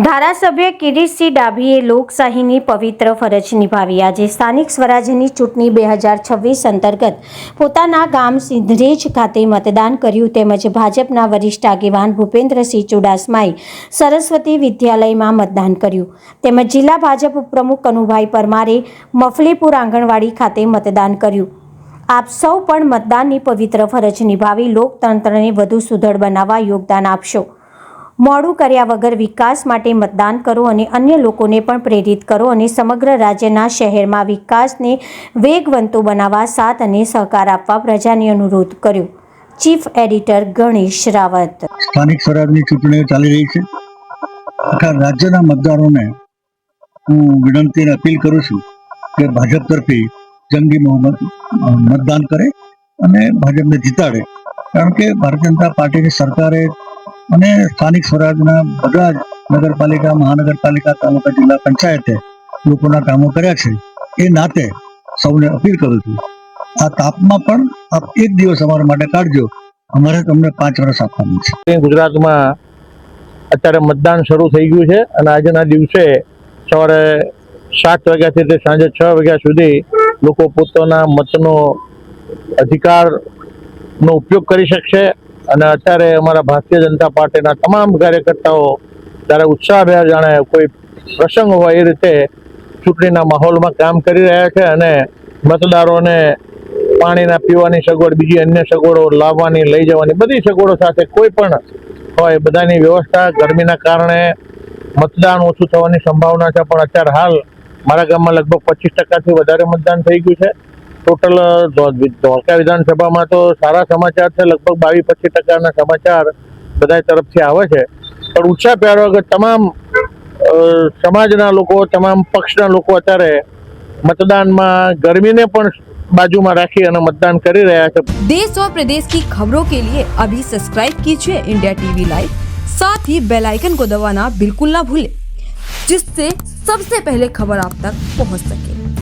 ધારાસભ્ય કિરીટસિંહ ડાભીએ લોકશાહીની પવિત્ર ફરજ નિભાવી આજે સ્થાનિક સ્વરાજ્યની ચૂંટણી 2026 અંતર્ગત પોતાના ગામ સિંધરેજ ખાતે મતદાન કર્યું તેમજ ભાજપના વરિષ્ઠ આગેવાન ભૂપેન્દ્રસિંહ ચુડાસમાએ સરસ્વતી વિદ્યાલયમાં મતદાન કર્યું તેમજ જિલ્લા ભાજપ ઉપપ્રમુખ કનુભાઈ પરમારે મફલીપુર આંગણવાડી ખાતે મતદાન કર્યું। આપ સૌ પણ મતદાનની પવિત્ર ફરજ નિભાવી લોકતંત્રને વધુ સુદૃઢ બનાવવા યોગદાન આપશો। મોડું કર્યા વગર વિકાસ માટે મતદાન કરો અને અન્ય લોકોને પણ પ્રેરિત કરો અને સમગ્ર રાજ્યના શહેરમાં વિકાસને વેગવંતો બનાવવા સાથ અને સહકાર આપવા પ્રજાને અનુરોધ કર્યો। Chief editor Ganesh Rawat. સ્થાનિક સ્વરાજની ચૂંટણીઓ ચાલી રહી છે। આખા રાજ્યના મતદારોને હું વિનંતી અને અપીલ કરું છું કે ભાજપ તરફી જંગી મતદાન કરે અને ભાજપને જીતાડે, કારણ કે ભારતીય જનતા પાર્ટીની સરકારે અને સ્થાનિક સ્વરાજના બધા જ નગરપાલિકા, મહાનગરપાલિકા, તાલુકા, જિલ્લા પંચાયતે લોકોના કામો કર્યા છે। એ નાતે સૌને અપીલ કરું છું, આ તાપમાં પણ આપ એક દિવસ અમારા માટે કાઢજો, અમારે તમને 5 વર્ષ આપવાનું છે। ગુજરાતમાં અત્યારે મતદાન શરૂ થઈ ગયું છે અને આજના દિવસે સવારે 7 વાગ્યાથી સાંજે 6 વાગ્યા સુધી લોકો પોતાના મતનો અધિકારનો ઉપયોગ કરી શકશે। અને અત્યારે અમારા ભારતીય જનતા પાર્ટીના તમામ કાર્યકર્તાઓ જ્યારે ઉત્સાહભેર જાણે કોઈ પ્રસંગ હોય એ રીતે ચૂંટણીના માહોલમાં કામ કરી રહ્યા છે અને મતદારોને પાણીના પીવાની સગવડ, બીજી અન્ય સગવડો લાવવાની, લઈ જવાની બધી સગવડો સાથે કોઈ પણ હોય બધાની વ્યવસ્થા। ગરમીના કારણે મતદાન ઓછું થવાની સંભાવના છે, પણ અત્યારે હાલ મારા ગામમાં લગભગ 25% વધારે મતદાન થઈ ગયું છે। ટોટલ ધોળકા વિધાનસભામાં તો સારા સમાચાર છે, લગભગ 22-25% સમાચાર બધા તરફથી આવે છે। પણ ઉત્સાહ પ્યારો કે તમામ સમાજના લોકો, તમામ પક્ષના લોકો અત્યારે मतदान गर्मी ने पण बाजू में राखी और मतदान कर रहा है। देश और प्रदेश की खबरों के लिए अभी सब्सक्राइब कीजिए इंडिया टीवी लाइव, साथ ही बेल आइकन को दबाना बिल्कुल ना भूलें, जिससे सबसे पहले खबर आप तक पहुंच सके।